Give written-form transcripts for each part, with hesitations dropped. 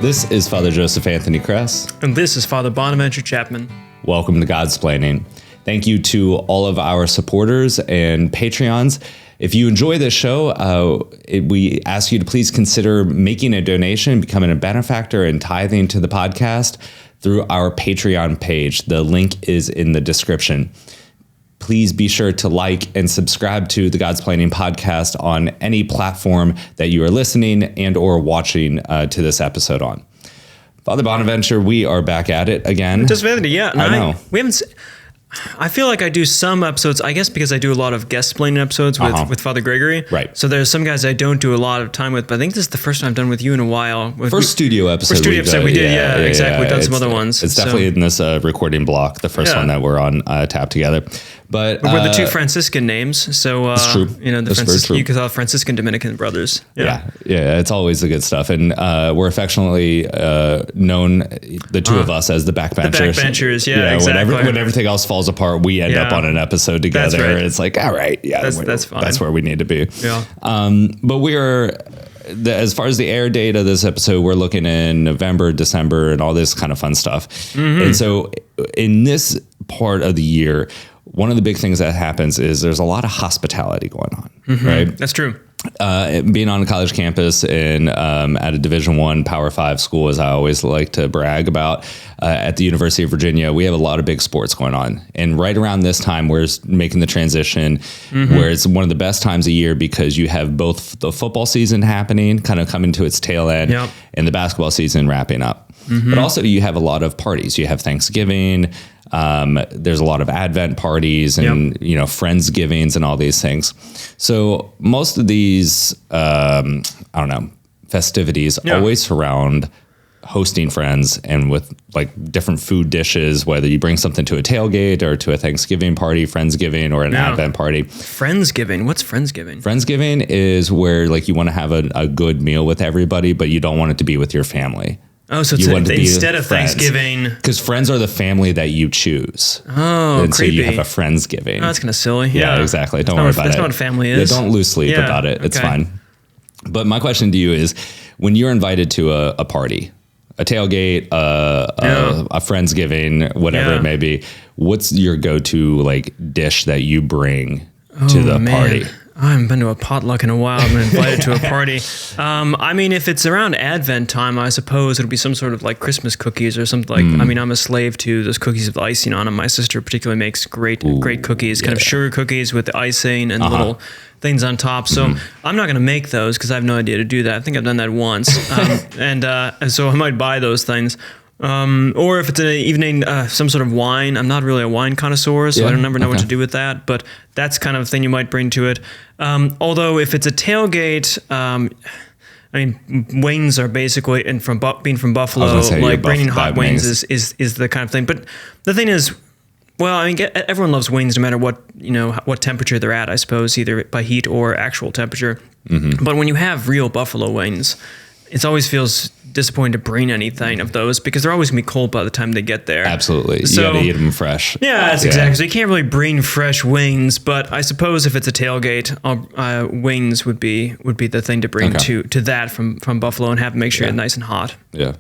This is Father Joseph Anthony Kress. And this is Father Bonaventure Chapman. Welcome to Godsplaining. Thank you to all of our supporters and Patreons. If you enjoy this show, we ask you to please consider making a donation, becoming a benefactor, and tithing to the podcast through our Patreon page. The link is in the description. Please be sure to like and subscribe to the Godsplaining podcast on any platform that you are listening and or watching to this episode on. Father Bonaventure, we are back at it again. Just vanity, yeah. I know. We haven't. I feel like I do some episodes, I guess because I do a lot of guest-splaining episodes with Father Gregory. Right. So there's some guys I don't do a lot of time with, but I think this is the first time I've done with you in a while. First studio episode we did. Yeah, exactly. We've done some other ones. It's definitely in this recording block, the first one that we're on tap together. But we're the two Franciscan names, so that's true. You know, you could call Franciscan Dominican brothers. Yeah, it's always the good stuff, and we're affectionately known, the two of us, as the backbenchers. The backbenchers, exactly. When everything else falls apart, we end up on an episode together. That's right. It's like, all right, that's fine. That's where we need to be. Yeah. But we are. As far as the air date of this episode, we're looking in November, December, and all this kind of fun stuff. Mm-hmm. And so in this part of the year, one of the big things that happens is there's a lot of hospitality going on, right? That's true. Being on a college campus and at a Division I Power 5 school, as I always like to brag about, at the University of Virginia, we have a lot of big sports going on. And right around this time, we're making the transition where it's one of the best times of year because you have both the football season happening, kind of coming to its tail end, and the basketball season wrapping up. But also you have a lot of parties. You have Thanksgiving. There's a lot of Advent parties and, Friendsgivings and all these things. So most of these, festivities always surround hosting friends and with like different food dishes, whether you bring something to a tailgate or to a Thanksgiving party, Friendsgiving, or an Advent party. Friendsgiving. What's Friendsgiving? Friendsgiving is where like you want to have a good meal with everybody, but you don't want it to be with your family. Oh, so instead of Thanksgiving. Because friends are the family that you choose. Oh, and creepy. so you have a Friendsgiving. Oh, that's kind of silly. Yeah, exactly. Don't worry about it. That's not what family is. Don't lose sleep about it. It's fine. But my question to you is, when you're invited to a party, a tailgate, a Friendsgiving, whatever it may be, what's your go-to like dish that you bring to the party? I haven't been to a potluck in a while. I've been invited to a party. I mean, if it's around Advent time, I suppose it'll be some sort of like Christmas cookies or something like. I mean, I'm a slave to those cookies with icing on them. My sister particularly makes great cookies, kind of sugar cookies with the icing and little things on top. So I'm not going to make those because I have no idea to do that. I think I've done that once, and so I might buy those things. Or if it's an evening, some sort of wine. I'm not really a wine connoisseur, so I don't never know what to do with that. But that's kind of thing you might bring to it. Although if it's a tailgate, I mean, wings are basically, and being from Buffalo, like bringing hot wings is the kind of thing. But the thing is, well, I mean, everyone loves wings no matter what temperature they're at, I suppose, either by heat or actual temperature. But when you have real buffalo wings, it always feels disappointing to bring anything of those because they're always going to be cold by the time they get there. Absolutely. So, you got to eat them fresh. Yeah, that's exactly. So you can't really bring fresh wings, but I suppose if it's a tailgate, wings would be the thing to bring to that from Buffalo and make sure it's nice and hot. Yeah.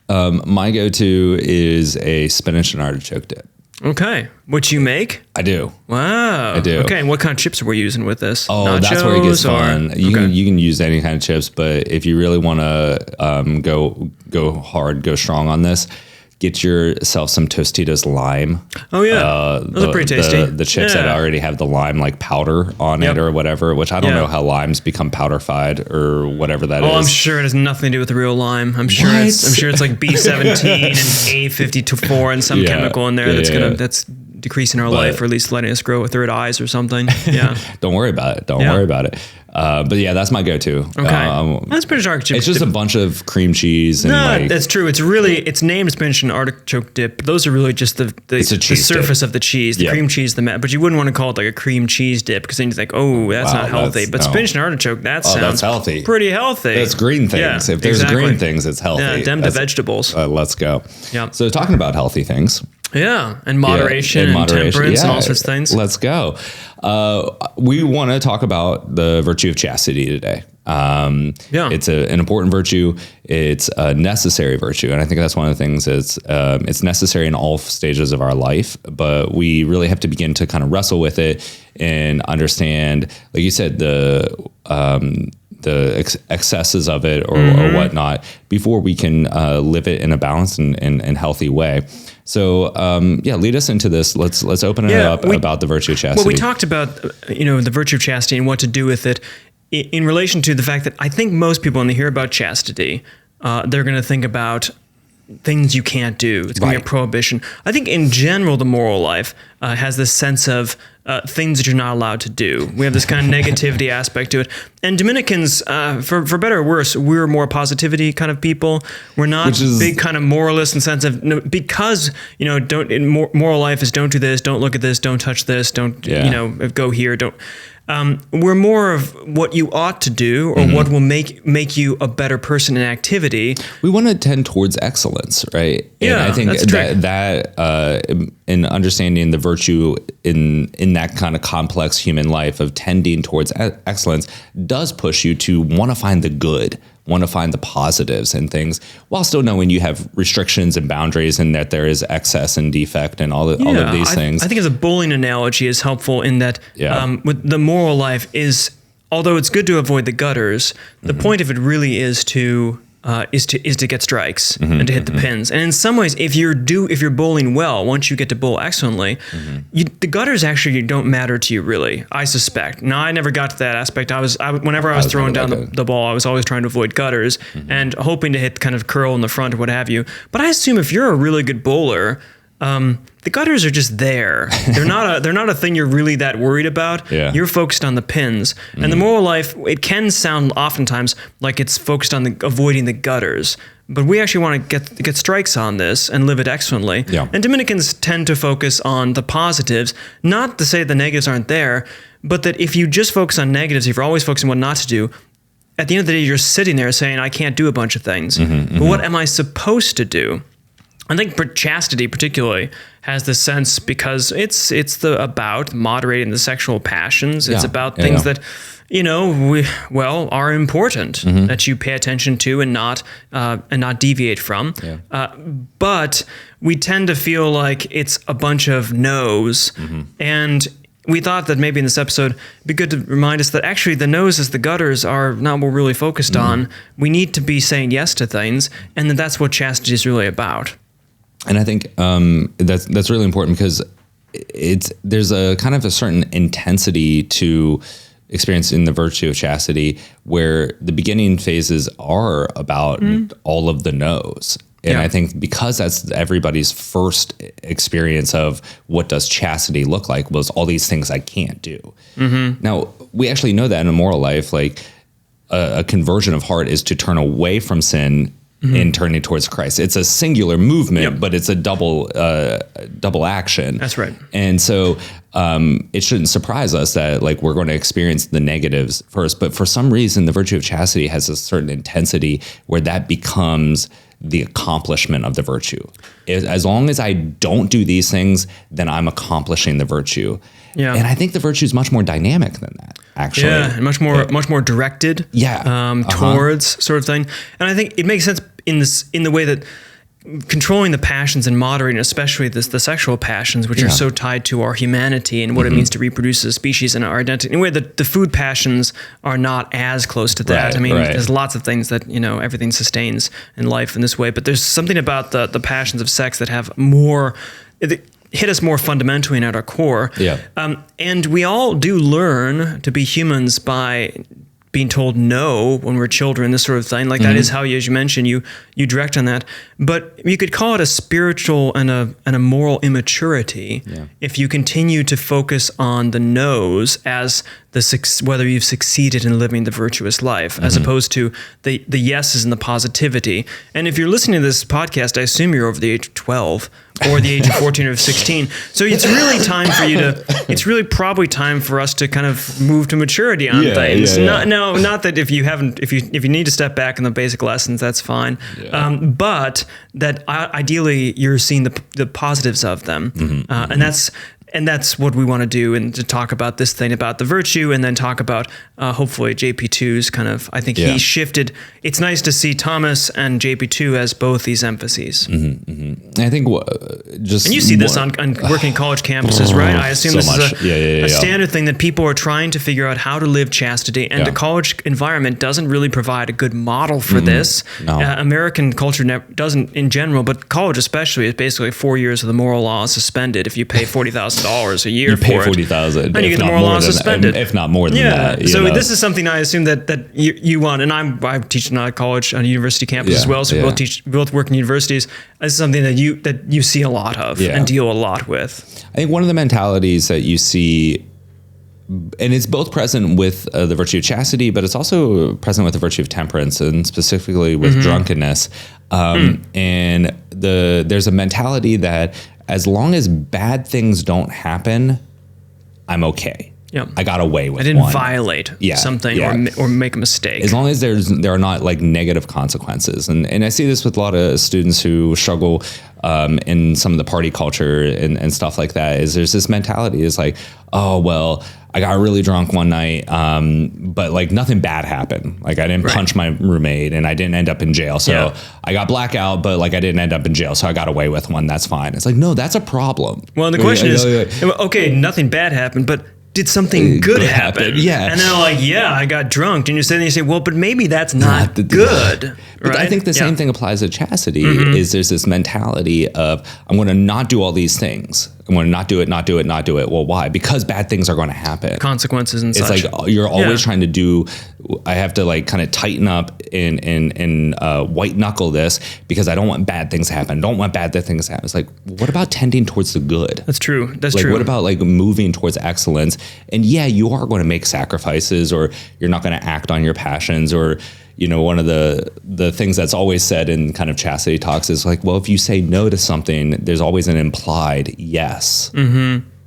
My go-to is a spinach and artichoke dip. Okay. Which you make? I do. Wow. I do. Okay. And what kind of chips are we using with this? Oh, Nachos, that's where it gets fun. You can use any kind of chips, but if you really want to go hard, go strong on this, get yourself some Tostitos lime. Oh yeah, those are pretty tasty. The chips that already have the lime like powder on it or whatever, which I don't know how limes become powderified or whatever that is. Oh, I'm sure it has nothing to do with the real lime. I'm sure it's like B17 and A54 and some chemical in there that's decreasing our life or at least letting us grow with third eyes or something. Yeah. Don't worry about it. Don't worry about it. But yeah, that's my go-to. Okay. That's spinach artichoke. It's just a bunch of cream cheese. And that's true. It's named spinach and artichoke dip. Those are really just the surface of the cheese, the cream cheese, but you wouldn't want to call it like a cream cheese dip because then you think, oh, that's not healthy. But spinach and artichoke, sounds that's healthy. Pretty healthy. That's green things. If there's green things, it's healthy. Yeah, them to vegetables. Let's go. Yeah. So talking about healthy things, Yeah, and moderation and temperance and all sorts of things. Let's go. We want to talk about the virtue of chastity today. It's an important virtue. It's a necessary virtue. And I think that's one of the things it's necessary in all stages of our life, but we really have to begin to kind of wrestle with it and understand, like you said, the excesses of it or whatnot before we can live it in a balanced and healthy way. So, lead us into this. Let's open it up about the virtue of chastity. Well, we talked about, the virtue of chastity and what to do with it in relation to the fact that I think most people, when they hear about chastity, they're going to think about things you can't do. It's going to be a prohibition. I think in general, the moral life has this sense of things that you're not allowed to do. We have this kind of negativity aspect to it. And Dominicans, for better or worse, we're more positivity kind of people. We're not big kind of moralists in the sense of, because, moral life is don't do this, don't look at this, don't touch this, don't, go here, don't. We're more of what you ought to do or what will make you a better person in activity. We want to tend towards excellence, right? Yeah, and I think that in understanding the virtue in that kind of complex human life of tending towards excellence does push you to want to find the good, want to find the positives and things, while still knowing you have restrictions and boundaries and that there is excess and defect and all of these things. I think as a bowling analogy is helpful in that with the moral life is, although it's good to avoid the gutters, the point of it really is to get strikes and to hit the pins. And in some ways, if you're bowling well, once you get to bowl excellently, the gutters actually don't matter to you really, I suspect. Now, I never got to that aspect. Whenever I was throwing down the ball, I was always trying to avoid gutters and hoping to hit kind of curl in the front or what have you. But I assume if you're a really good bowler, the gutters are just there. They're not a thing you're really that worried about. Yeah. You're focused on the pins. And the moral life, it can sound oftentimes like it's focused on avoiding the gutters. But we actually want to get strikes on this and live it excellently. Yeah. And Dominicans tend to focus on the positives, not to say the negatives aren't there, but that if you just focus on negatives, if you're always focusing on what not to do, at the end of the day, you're sitting there saying, I can't do a bunch of things. But what am I supposed to do? I think chastity particularly has this sense because it's about moderating the sexual passions. It's about things that, are important that you pay attention to and not deviate from. Yeah. But we tend to feel like it's a bunch of no's. And we thought that maybe in this episode, it'd be good to remind us that actually the noses, the gutters are not what we're really focused on. We need to be saying yes to things, and that's what chastity is really about. And I think that's really important because there's a kind of a certain intensity to experiencing the virtue of chastity where the beginning phases are about all of the no's. And I think because that's everybody's first experience of what does chastity look like was all these things I can't do. Now, we actually know that in a moral life, like a conversion of heart is to turn away from sin in turning towards Christ. It's a singular movement, but it's a double action. That's right. And so it shouldn't surprise us that like we're going to experience the negatives first. But for some reason, the virtue of chastity has a certain intensity where that becomes the accomplishment of the virtue. As long as I don't do these things, then I'm accomplishing the virtue. Yeah. And I think the virtue is much more dynamic than that, actually. Yeah, and much more directed towards sort of thing. And I think it makes sense in the way that controlling the passions and moderating, especially the sexual passions, which are so tied to our humanity and what it means to reproduce as a species and our identity. In a way that the food passions are not as close to that. There's lots of things that, everything sustains in life in this way, but there's something about the passions of sex that have more, hit us more fundamentally and at our core. Yeah. And we all do learn to be humans by being told no when we're children, this sort of thing. Like that is how, as you mentioned, you direct on that. But you could call it a spiritual and a moral immaturity if you continue to focus on the no's as whether you've succeeded in living the virtuous life, as opposed to the yeses and the positivity. And if you're listening to this podcast, I assume you're over the age of 12, or the age of 14 or 16. So it's really time for you to, it's really probably time for us to kind of move to maturity on things. Not that if you need to step back in the basic lessons, that's fine. But that ideally you're seeing the positives of them. And that's what we want to do, and to talk about this thing about the virtue, and then talk about hopefully JP2's kind of, I think he shifted. It's nice to see Thomas and JP2 as both these emphases. I think and you see this on working college campuses, right? I assume this is a standard thing that people are trying to figure out how to live chastity, and the college environment doesn't really provide a good model for this. American culture doesn't in general, but college especially is basically 4 years of the moral law suspended if you pay $40,000 a year for it. You pay $40,000, and you get the moral law suspended, if not more than that. So this is something I assume that you want, and I teach on a college, on a university campus as well. So we both work in universities. This is something that you see a lot of and deal a lot with. I think one of the mentalities that you see, and it's both present with the virtue of chastity, but it's also present with the virtue of temperance, and specifically with drunkenness. And there's a mentality that as long as bad things don't happen, I'm okay. Yep. I got away with I didn't violate something or make a mistake. As long as there are not like negative consequences. And I see this with a lot of students who struggle in some of the party culture and stuff like that, is there's this mentality is like, oh, well, I got really drunk one night, but like nothing bad happened. Like I didn't punch my roommate and I didn't end up in jail. So I got blackout, but like I didn't end up in jail. So I got away with one. That's fine. It's like, no, that's a problem. Well, the question is, okay, nothing bad happened, but did something good happen? Yeah. And they're like, I got drunk. And you say, well, but maybe that's not good. Right? I think the same thing applies to chastity. Is there's this mentality of, I'm going to not do all these things. I'm going to not do it. Well, why? Because bad things are going to happen. Consequences and such. It's like you're always trying to do, I have to like kind of tighten up and white knuckle this because I don't want bad things to happen. Don't want bad things to happen. It's like, what about tending towards the good? That's true. That's like, true. What about like moving towards excellence? And you are going to make sacrifices, or you're not going to act on your passions, or one of the things that's always said in kind of chastity talks is like, well, if you say no to something, there's always an implied yes.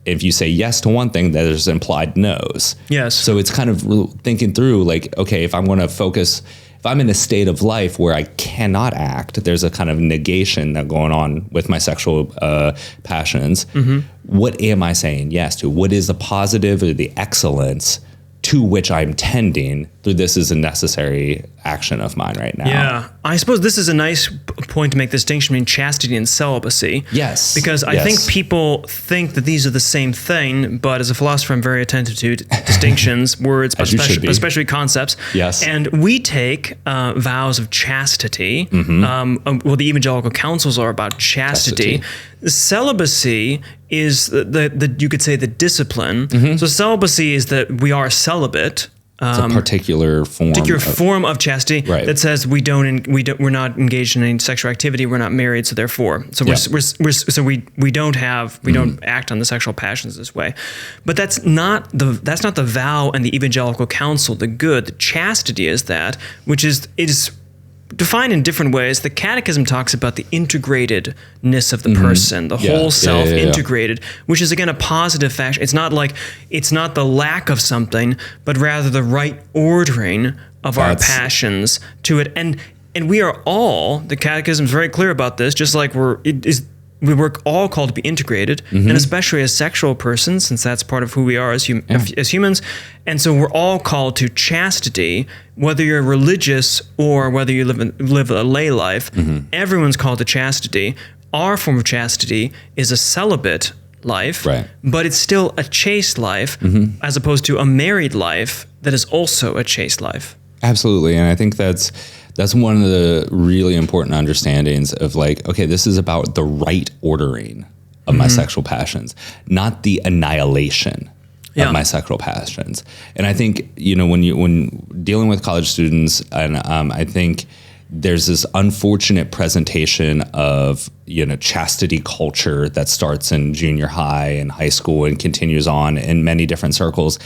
If you say yes to one thing, there's implied no's. Yes. So it's kind of thinking through like, okay, if I'm going to focus, if I'm in a state of life where I cannot act, there's a kind of negation that going on with my sexual passions. What am I saying yes to? What is the positive or the excellence to which I'm tending through this is a necessary action of mine right now? Yeah. I suppose this is a nice point to make the distinction between chastity and celibacy. Yes. Because I think people think that these are the same thing, but as a philosopher, I'm very attentive to distinctions, words, especially concepts. Yes. And we take vows of chastity. Well, the evangelical councils are about chastity. Celibacy is the you could say the discipline. So celibacy is that we are celibate. It's a particular form of chastity that says we're not engaged in any sexual activity. We're not married, so therefore, we don't act on the sexual passions this way. But that's not the vow and the evangelical counsel. The good, the chastity is that, which is defined in different ways. The Catechism talks about the integratedness of the person, the whole self integrated, which is again a positive fact. It's not the lack of something, but rather the right ordering of our passions to it. And we are all, the Catechism is very clear about this, just like we were all called to be integrated, and especially as sexual persons, since that's part of who we are as humans. And so we're all called to chastity, whether you're religious or whether you live a lay life. Everyone's called to chastity. Our form of chastity is a celibate life, but it's still a chaste life, as opposed to a married life that is also a chaste life. Absolutely, and I think that's one of the really important understandings of like, okay, this is about the right ordering of my sexual passions, not the annihilation of my sexual passions. And I think, when dealing with college students, and I think there's this unfortunate presentation of, chastity culture that starts in junior high and high school and continues on in many different circles.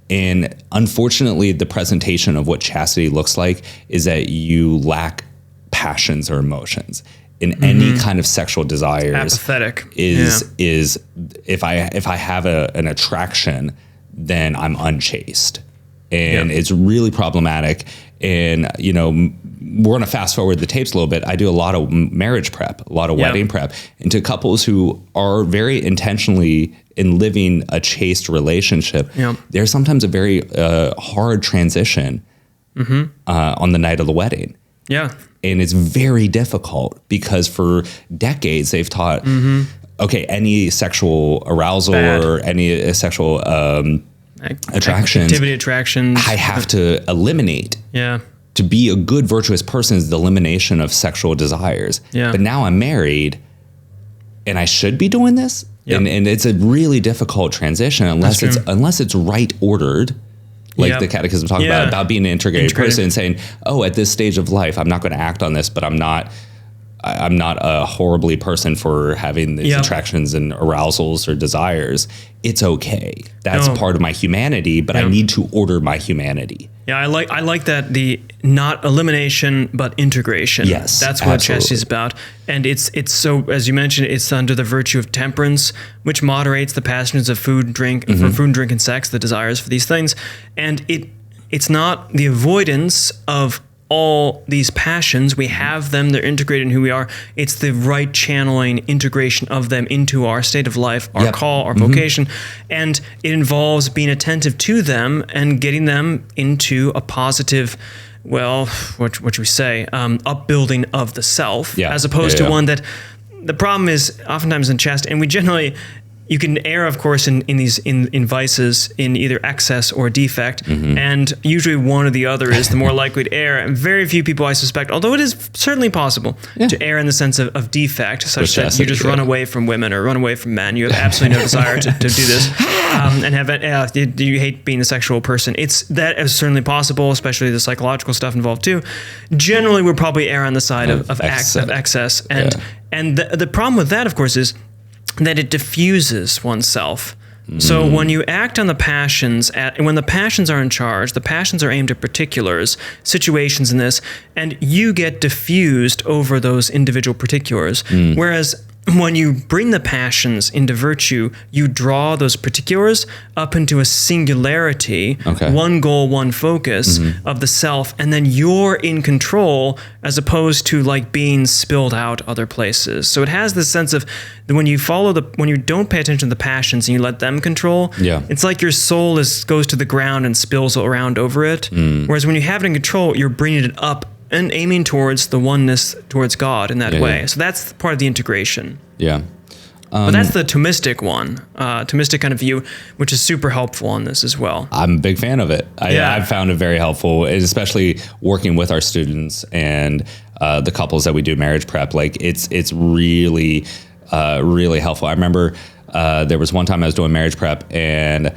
And unfortunately, the presentation of what chastity looks like is that you lack passions or emotions. in any kind of sexual desires apathetic is if I have an attraction, then I'm unchaste, and it's really problematic. And we're going to fast forward the tapes a little bit. I do a lot of marriage prep, a lot of wedding prep, and to couples who are very intentionally in living a chaste relationship. There's sometimes a very hard transition on the night of the wedding. And it's very difficult because for decades they've taught, okay, any sexual arousal or any sexual attractions, I have to eliminate. To be a good virtuous person is the elimination of sexual desires. But now I'm married and I should be doing this. And it's a really difficult transition unless it's right ordered. Like the catechism talks about being an integrated person and saying, oh, at this stage of life, I'm not going to act on this, but I'm not a horribly person for having these attractions and arousals or desires. It's okay. That's part of my humanity, but I need to order my humanity. I like that, the not elimination but integration. Yes, that's what chastity is about. And it's so, as you mentioned, it's under the virtue of temperance, which moderates the passions of food, drink, for food, drink, and sex, the desires for these things. And it's not the avoidance of all these passions. We have them, they're integrated in who we are. It's the right channeling, integration of them into our state of life, our call, our vocation. And it involves being attentive to them and getting them into a positive, what should we say, upbuilding of the self, as opposed to one that, the problem is oftentimes in chastity, and we generally, you can err, of course, in vices in either excess or defect, and usually one or the other is the more likely to err. And very few people, I suspect, although it is certainly possible to err in the sense of defect, such that you just run away from women or run away from men. You have absolutely no desire to do this, and have you hate being a sexual person. That is certainly possible, especially the psychological stuff involved too. Generally, we'll probably err on the side of excess, and the problem with that, of course, is that it diffuses oneself. So when you act on the passions, when the passions are in charge, the passions are aimed at particulars, situations in this, and you get diffused over those individual particulars. Whereas when you bring the passions into virtue, you draw those particulars up into a singularity, one goal, one focus of the self, and then you're in control as opposed to like being spilled out other places. So it has this sense of when you don't pay attention to the passions and you let them control, it's like your soul goes to the ground and spills around over it. Whereas when you have it in control, you're bringing it up and aiming towards the oneness, towards God in that way. So that's part of the integration. But that's the Thomistic one, Thomistic kind of view, which is super helpful on this as well. I'm a big fan of it. I've found it very helpful, especially working with our students and the couples that we do marriage prep. Like it's really, really helpful. I remember there was one time I was doing marriage prep and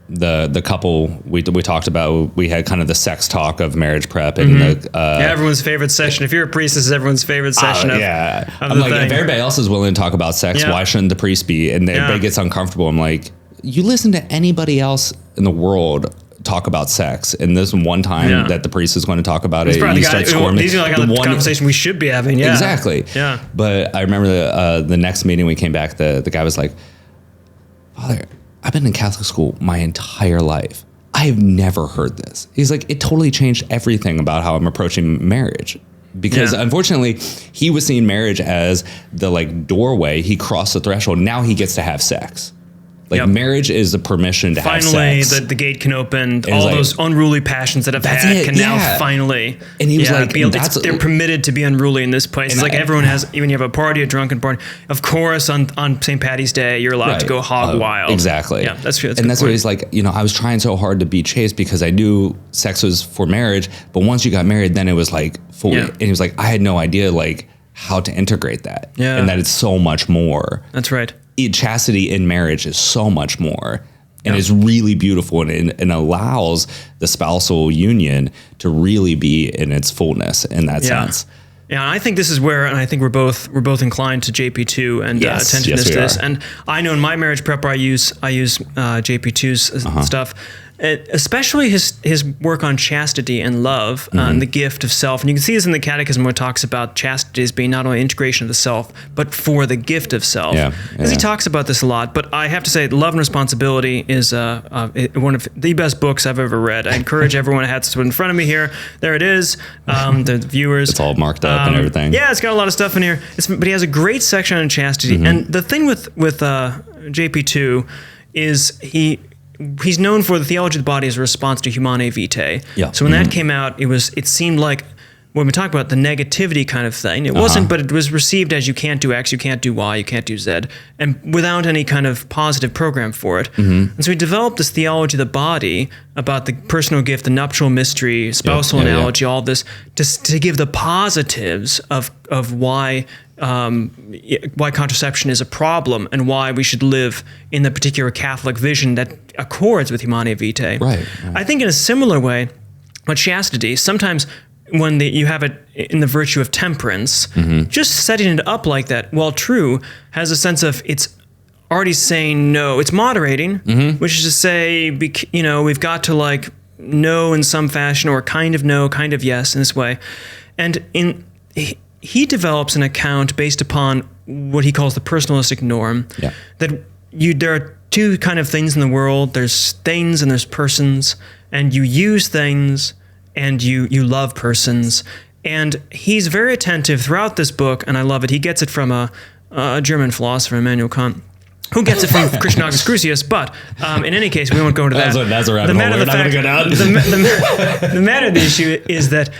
the couple we talked about, we had kind of the sex talk of marriage prep and everyone's favorite session. If you're a priest, this is everyone's favorite session of I'm like, if everybody else is willing to talk about sex, why shouldn't the priest be? And everybody gets uncomfortable. I'm like, you listen to anybody else in the world talk about sex, and this one time that the priest is going to talk about it, you start squirming. These are like the conversation we should be having. Exactly. But I remember the next meeting we came back, the guy was like, Father, I've been in Catholic school my entire life. I have never heard this. He's like, it totally changed everything about how I'm approaching marriage. Because unfortunately, he was seeing marriage as the like doorway. He crossed the threshold. Now he gets to have sex. Like marriage is the permission to have sex. Finally, the gate can open. All those unruly passions that I've had can now finally. And he was like, they're permitted to be unruly in this place. It's like everyone has, even you have a party, a drunken party. Of course, on St. Patty's Day, you're allowed to go hog wild. Exactly. Yeah, that's true. That's what he's like. I was trying so hard to be chaste because I knew sex was for marriage. But once you got married, then it was like fully. And he was like, I had no idea like how to integrate that. And that it's so much more. That's right. Chastity in marriage is so much more, and it's really beautiful, and allows the spousal union to really be in its fullness in that sense. Yeah, I think this is where, and I think we're both inclined to JP2 and attentiveness to this. And I know in my marriage prep, I use JP2's stuff. especially his work on chastity and love and the gift of self. And you can see this in the Catechism where it talks about chastity as being not only integration of the self, but for the gift of self. Because he talks about this a lot. But I have to say, Love and Responsibility is one of the best books I've ever read. I encourage everyone to have this in front of me here. There it is. The viewers. It's all marked up and everything. Yeah, it's got a lot of stuff in here. But he has a great section on chastity. And the thing with JP2 is he's known for the theology of the body as a response to Humanae Vitae. Yeah. So when that came out, it seemed like when we talk about the negativity kind of thing, it wasn't, but it was received as you can't do X, you can't do Y, you can't do Z, and without any kind of positive program for it. And so he developed this theology of the body about the personal gift, the nuptial mystery, spousal analogy, all this, to give the positives of why contraception is a problem and why we should live in the particular Catholic vision that accords with Humanae Vitae. Right. I think in a similar way, with chastity, sometimes when you have it in the virtue of temperance, just setting it up like that, while true, has a sense of it's already saying no. It's moderating, which is to say, we've got to like no in some fashion, or kind of no, kind of yes in this way. And he develops an account based upon what he calls the personalistic norm, that there are two kind of things in the world. There's things and there's persons, and you use things and you love persons. And he's very attentive throughout this book, and I love it. He gets it from a German philosopher, Immanuel Kant, who gets it from Christian Augustus Crucius. But in any case, we won't go into that. That's a rabbit hole. We're not going to go down. The matter of the issue is that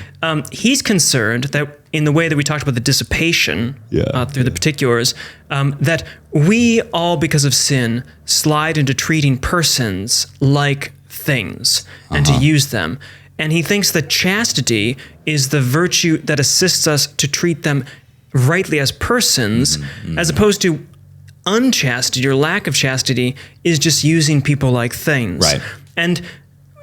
he's concerned that in the way that we talked about the dissipation through the particulars, that we all, because of sin, slide into treating persons like things and to use them. And he thinks that chastity is the virtue that assists us to treat them rightly as persons, as opposed to unchastity or lack of chastity is just using people like things. Right. And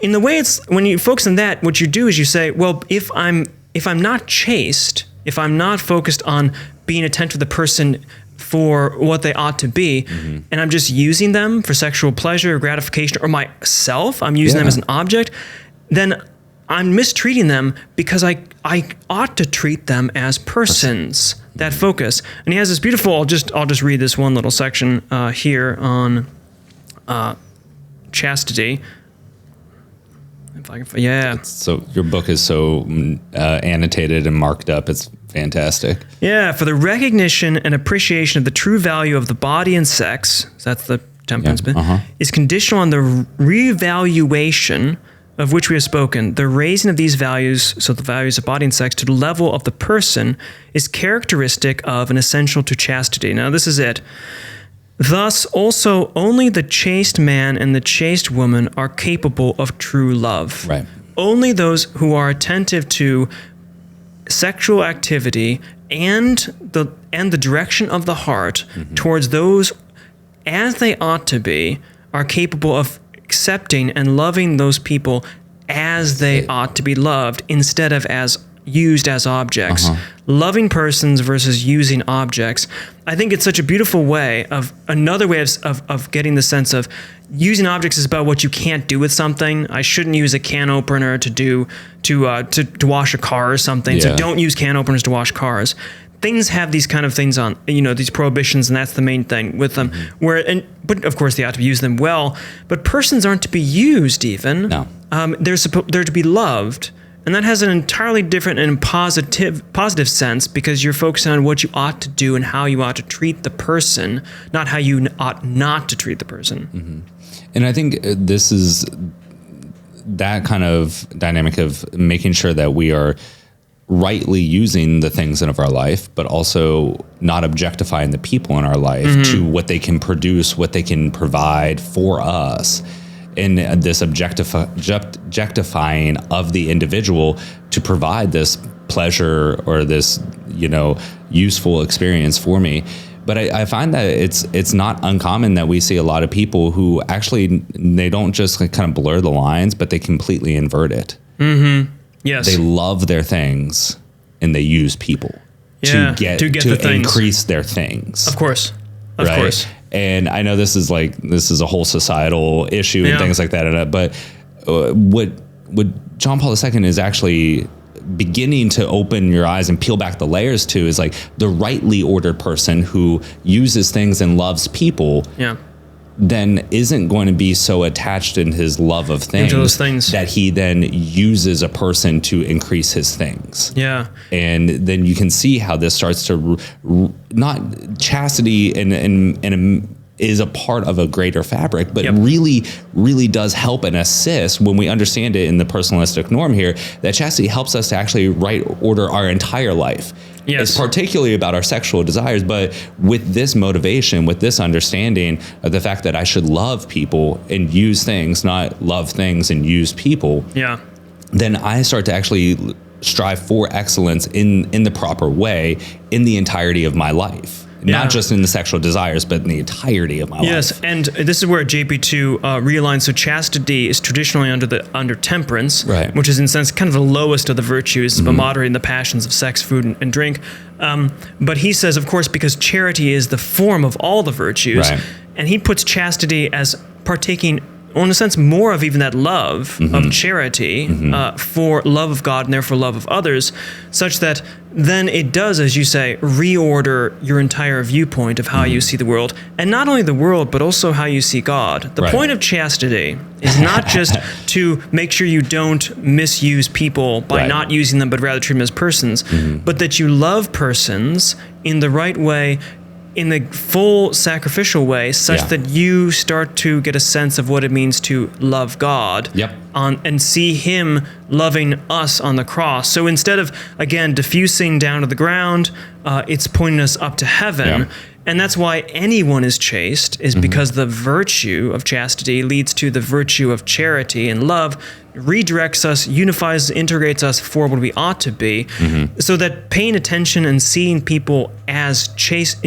in the way when you focus on that, what you do is you say, well, if I'm not chaste, if I'm not focused on being attentive to the person for what they ought to be, and I'm just using them for sexual pleasure or gratification or myself, I'm using them as an object, then I'm mistreating them because I ought to treat them as persons. That focus. And he has this beautiful, I'll just read this one little section here on chastity. If I can, So your book is so annotated and marked up. It's fantastic. Yeah, for the recognition and appreciation of the true value of the body and sex, so that's the temperance bit, is conditional on the revaluation of which we have spoken. The raising of these values, so the values of body and sex, to the level of the person is characteristic of and essential to chastity. Now, this is it. Thus, also, only the chaste man and the chaste woman are capable of true love. Right. Only those who are attentive to sexual activity and the direction of the heart towards those as they ought to be are capable of accepting and loving those people as they ought to be loved instead of as used as objects. Loving persons versus using objects. I think it's such a beautiful way of another way of getting the sense of using objects is about what you can't do with something. I shouldn't use a can opener to wash a car or something. So don't use can openers to wash cars. Things have these kind of things on, these prohibitions, and that's the main thing with them. But of course they ought to use them well. But persons aren't to be used even. No. They're to be loved, and that has an entirely different and positive sense because you're focusing on what you ought to do and how you ought to treat the person, not how you ought not to treat the person. And I think this is that kind of dynamic of making sure that we are rightly using the things of our life, but also not objectifying the people in our life to what they can produce, what they can provide for us. And this objectifying of the individual to provide this pleasure or this, useful experience for me. But I find that it's not uncommon that we see a lot of people who actually, they don't just kind of blur the lines, but they completely invert it. Yes. They love their things and they use people to increase their things. Of course. Of course. And I know this is a whole societal issue and things like that. But what John Paul II is actually beginning to open your eyes and peel back the layers to is like the rightly ordered person who uses things and loves people. Yeah. Then isn't going to be so attached in his love of things that he then uses a person to increase his things. Yeah. And then you can see how this starts to not chastity and is a part of a greater fabric, but really, really does help and assist when we understand it in the personalistic norm here, that chastity helps us to actually right order our entire life. Yes. It's particularly about our sexual desires, but with this motivation, with this understanding of the fact that I should love people and use things, not love things and use people, then I start to actually strive for excellence in the proper way in the entirety of my life. Not just in the sexual desires, but in the entirety of my life. Yes, and this is where JP2 realigns. So chastity is traditionally under temperance, which is in a sense kind of the lowest of the virtues, but moderating the passions of sex, food, and drink. But he says, of course, because charity is the form of all the virtues, and he puts chastity as partaking, in a sense, more of even that love of charity for love of God and therefore love of others, such that then it does, as you say, reorder your entire viewpoint of how you see the world, and not only the world, but also how you see God. The point of chastity is not just to make sure you don't misuse people by not using them, but rather treat them as persons, but that you love persons in the right way, in the full sacrificial way, such that you start to get a sense of what it means to love God and see him loving us on the cross. So instead of, again, diffusing down to the ground, it's pointing us up to heaven. And that's why anyone is chaste, is because the virtue of chastity leads to the virtue of charity and love, redirects us, unifies, integrates us for what we ought to be, so that paying attention and seeing people as chaste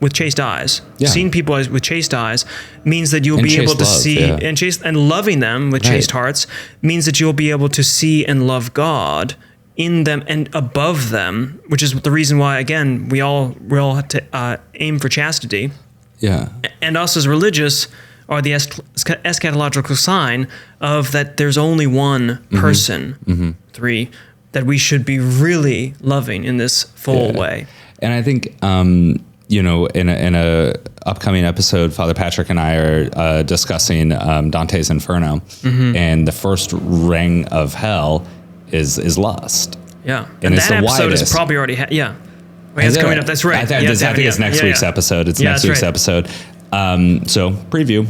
with chaste eyes, seeing people with chaste eyes means that you'll be able to see and loving them with chaste hearts means that you'll be able to see and love God in them and above them, which is the reason why, again, we all have to aim for chastity. Yeah. And us as religious are the eschatological sign of that there's only one person, three, that we should be really loving in this full way. And I think, in a upcoming episode, Father Patrick and I are discussing Dante's Inferno, and the first ring of hell is lust. Yeah. And that episode is probably already, it's coming up. That's right. I think it's next week's episode. It's next week's episode. So preview.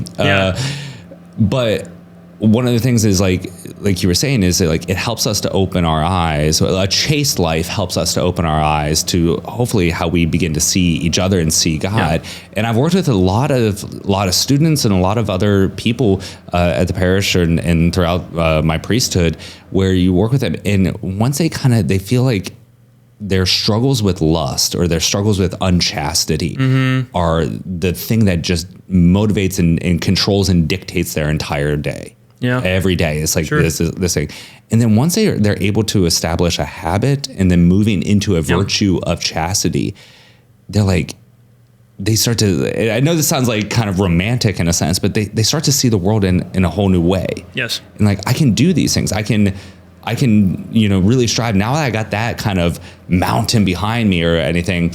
But one of the things is like you were saying is that like it helps us to open our eyes. A chaste life helps us to open our eyes to hopefully how we begin to see each other and see God. Yeah. And I've worked with a lot of students and a lot of other people at the parish and throughout my priesthood, where you work with them, and once they feel like their struggles with lust or their struggles with unchastity are the thing that just motivates and controls and dictates their entire day. Yeah. Every day. It's like this thing. And then once they're able to establish a habit and then moving into a virtue of chastity, they start to, I know this sounds like kind of romantic in a sense, but they start to see the world in a whole new way. Yes. And like, I can do these things. I can, really strive. Now that I got that kind of mountain behind me or anything,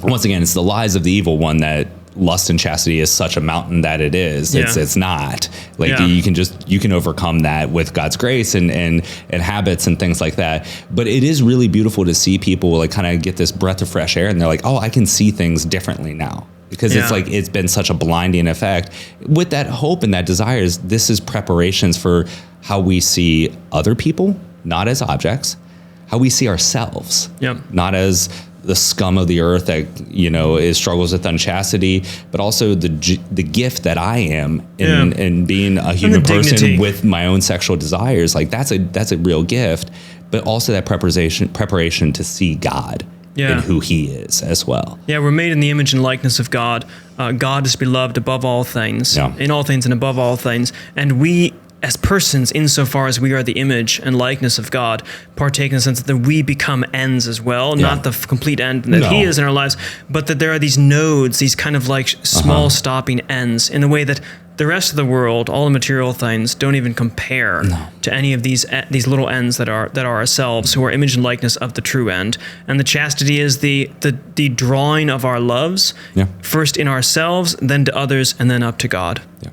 once again, it's the lies of the evil one that lust and chastity is such a mountain that it is. It's not. You can overcome that with God's grace and habits and things like that. But it is really beautiful to see people like kind of get this breath of fresh air and they're like, oh, I can see things differently now. Because it's been such a blinding effect. With that hope and that desire, this is preparations for how we see other people, not as objects, how we see ourselves, not as the scum of the earth that struggles with unchastity, but also the gift that I am in being a human person with my own sexual desires. Like that's a real gift, but also that preparation to see God. And who he is as well. Yeah, we're made in the image and likeness of God. God is beloved above all things, in all things and above all things. And we, as persons, insofar as we are the image and likeness of God, partake in the sense that we become ends as well, not the complete end that he is in our lives, but that there are these nodes, these kind of like small stopping ends, in the way that the rest of the world, all the material things, don't even compare to any of these little ends that are ourselves, who are image and likeness of the true end. And the chastity is the drawing of our loves, first in ourselves, then to others, and then up to God. Yeah.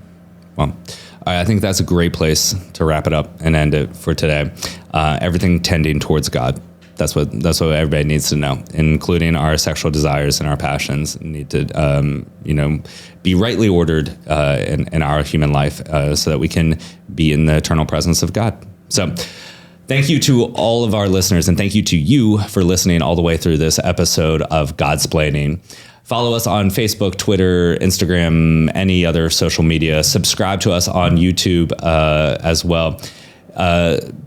Well, I think that's a great place to wrap it up and end it for today. Everything tending towards God. That's what everybody needs to know, including our sexual desires and our passions need to, be rightly ordered in our human life so that we can be in the eternal presence of God. So thank you to all of our listeners, and thank you to you for listening all the way through this episode of Godsplaining. Follow us on Facebook, Twitter, Instagram, any other social media. Subscribe to us on YouTube as well.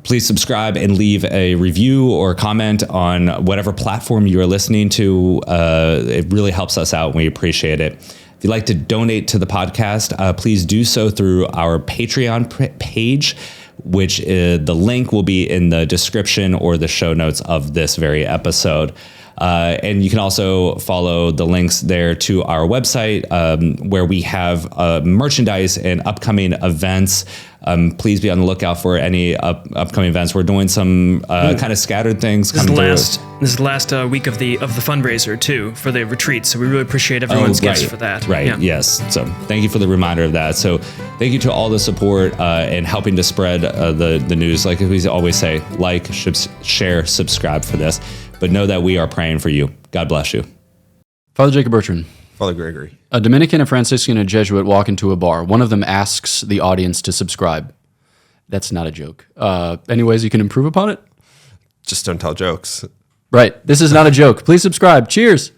Please subscribe and leave a review or comment on whatever platform you are listening to. It really helps us out and we appreciate it. If you'd like to donate to the podcast, please do so through our Patreon page, which the link will be in the description or the show notes of this very episode. And you can also follow the links there to our website where we have merchandise and upcoming events. Please be on the lookout for any upcoming events. We're doing some kind of scattered things. This is the last week of the fundraiser too for the retreat. So we really appreciate everyone's gifts for that. Right. Yeah. Yes. So thank you for the reminder of that. So thank you to all the support and helping to spread the news. Like we always say, like, share, subscribe for this. But know that we are praying for you. God bless you. Father Jacob Bertrand. Father Gregory. A Dominican, a Franciscan, and a Jesuit walk into a bar. One of them asks the audience to subscribe. That's not a joke. Any ways you can improve upon it? Just don't tell jokes. Right. This is not a joke. Please subscribe. Cheers.